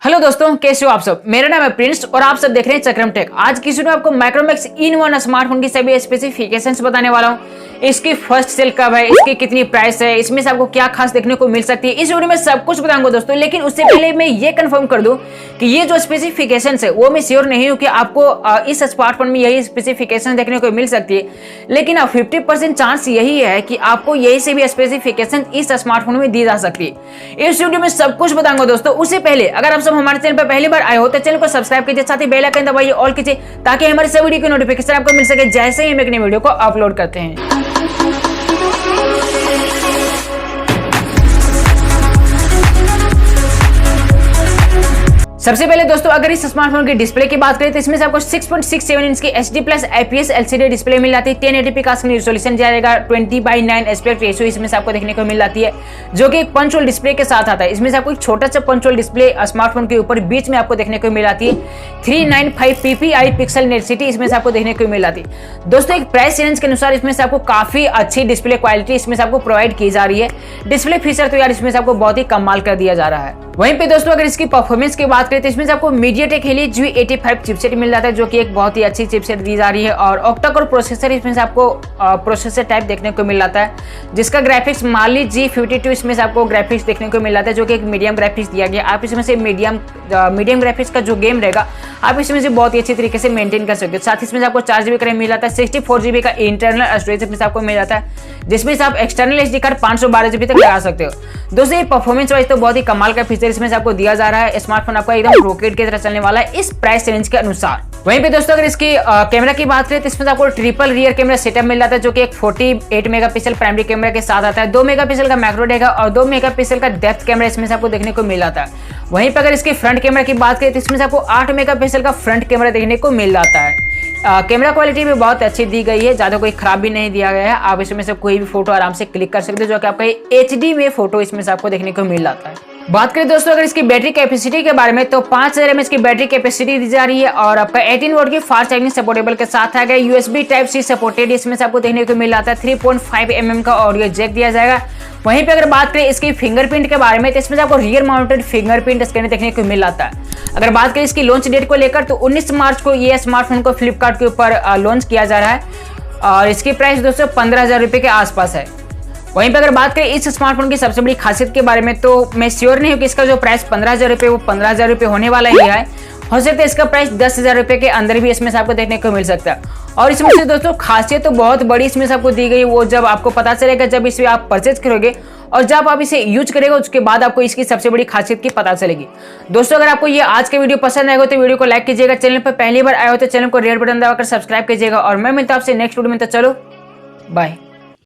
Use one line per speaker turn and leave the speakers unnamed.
Hello दोस्तों, कैसे हो आप सब। मेरा नाम है प्रिंस और आप सब देख रहे हैं चक्रम टेक। आज की वीडियो में आपको माइक्रोमैक्स इन वन स्मार्टफोन की सभी स्पेसिफिकेशंस बताने वाला हूं। इसकी फर्स्ट सेल कब है, इसकी कितनी प्राइस है, इसमें से आपको क्या खास देखने को मिल सकती है, इस वीडियो में सब कुछ बताऊंगा दोस्तों। लेकिन उससे पहले मैं ये कंफर्म कर दूं कि ये जो स्पेसिफिकेशंस है वो मैं श्योर नहीं हूं कि आपको इस स्मार्टफोन में यही स्पेसिफिकेशन देखने को मिल सकती है। लेकिन 50% चांस यही है कि आपको यही से भी स्पेसिफिकेशन इस स्मार्टफोन में दी जा सकती है। इस वीडियो में सब कुछ बताऊंगा दोस्तों। उससे पहले अगर आप सब हमारे चैनल पर पहली बार आए हो तो चैनल को सब्सक्राइब कीजिए, साथ ही बेल आइकन दबाइए ऑल कीजिए ताकि हमारे सभी वीडियो की नोटिफिकेशन आपको मिल सके जैसे ही हम एक नई वीडियो को अपलोड करते हैं। सबसे पहले दोस्तों अगर इस स्मार्टफोन की डिस्प्ले की बात करें तो इसमें से आपको 6.67 इंच की HD+ IPS LCD डिस्प्ले मिल जाती है। 1080p का स्क्रीन रिजोल्यूशन जाएगा। 20:9 एस्पेक्ट रेशियो इसमें से आपको देखने को मिल जाती है, जो कि एक पंच होल डिस्प्ले के साथ आता है। इसमें से आपको एक छोटा सा पंच होल डिस्प्ले स्मार्टफोन के ऊपर बीच में आपको देखने को मिल जाती है। 395 ppi पिक्सल डेंसिटी इसमें से आपको देखने को मिल जाती है। दोस्तों एक प्राइस रेंज के अनुसार इसमें से आपको काफी अच्छी डिस्प्ले क्वालिटी इसमें से आपको प्रोवाइड की जा रही है। डिस्प्ले फीचर तो यार इसमें से आपको बहुत ही कमाल कर दिया जा रहा है। वहीं पे दोस्तों अगर इसकी परफॉर्मेंस की बात करें तो इसमें से आपको मीडियाटेक हेलियो G85 चिपसेट मिल जाता है, जो कि एक बहुत ही अच्छी चिपसेट दी जा रही है। और ऑक्टा कोर प्रोसेसर इसमें से आपको प्रोसेसर टाइप देखने को मिल जाता है, जिसका ग्राफिक्स माली G52 इसमें से आपको ग्राफिक्स देखने को मिल जाता है, जो कि एक मीडियम ग्राफिक्स दिया गया। आप इसमें से मीडियम ग्राफिक्स का जो गेम रहेगा आप इसमें से बहुत ही अच्छी तरीके से मेंटेन कर सकते हो। साथ ही इसमें से आपको 4GB का रैम मिल जाता है। 64GB का इंटरनल स्टोरेज इसमें से आपको मिल जाता है, जिसमें से आप एक्सटर्नल SD कार्ड 512GB तक लगा सकते हो। दोस्तों ये परफॉर्मेंस वाइज तो बहुत ही कमाल का फीचर इसमें से आपको दिया जा रहा है। स्मार्टफोन आपका एकदम रॉकेट की तरह चलने वाला है इस प्राइस रेंज के अनुसार। वहीं पे दोस्तों अगर इसकी कैमरा की बात करें तो इसमें आपको ट्रिपल रियर कैमरा सेटअप मिल जाता है, जो कि एक 48 मेगापिक्सल प्राइमरी कैमरा के साथ आता है। 2 मेगापिक्सल का मैक्रो रहेगा और 2 मेगापिक्सल का डेप्थ कैमरा इसमें से आपको देखने को मिल जाता है। वहीं पर अगर इसकी फ्रंट कैमरा की बात करें तो इसमें से आपको 8 मेगापिक्सल का फ्रंट कैमरा देखने को मिल जाता है। कैमरा क्वालिटी भी बहुत अच्छी दी गई है, ज्यादा कोई खराब भी नहीं दिया गया है। आप इसमें से कोई भी फोटो आराम से क्लिक कर सकते हो, जो कि आपका HD में फोटो इसमें से आपको देखने को मिल जाता है। बात करें दोस्तों अगर इसकी बैटरी कैपेसिटी के बारे में तो 5000 mAh की बैटरी कैपेसिटी दी जा रही है और आपका 18 वोल्ट की फास्ट चार्जिंग सपोर्टेबल के साथ आएगा। USB Type-C सपोर्टेड इसमें से आपको देखने को मिल जाता है। 3.5 mm का ऑडियो जैक दिया जाएगा। वहीं पे अगर बात करें इसकी फिंगरप्रिंट के बारे में तो इसमें से आपको रियर माउंटेड फिंगरप्रिंट स्कैनर देखने को मिल जाता है। अगर बात करें इसकी लॉन्च डेट को लेकर तो 19 मार्च को ये स्मार्टफोन को फ्लिपकार्ट के ऊपर लॉन्च किया जा रहा है और इसकी प्राइस दोस्तों 15,000 रुपये के आसपास है। वहीं पर अगर बात करें इस स्मार्टफोन की सबसे बड़ी खासियत के बारे में तो मैं श्योर नहीं हूँ कि इसका जो प्राइस 15,000 रुपये वो 15,000 रुपये होने वाला ही है। हो सकता है इसका प्राइस 10,000 रुपये के अंदर भी इसमें से आपको देखने को मिल सकता है। और इसमें से दोस्तों खासियत तो बहुत बड़ी इसमें से आपको दी गई, वो जब आपको पता चलेगा जब इसे आप परचेज करोगे और जब आप इसे यूज करेगा उसके बाद आपको इसकी सबसे बड़ी खासियत की पता चलेगी। दोस्तों अगर आपको ये आज के वीडियो पसंद आएगा तो वीडियो को लाइक कीजिएगा। चैनल पर पहली बार आए हो तो चैनल को रेड बटन दबाकर सब्सक्राइब कीजिएगा और मैं मिलता हूं आपसे नेक्स्ट वीडियो में। तो चलो बाय।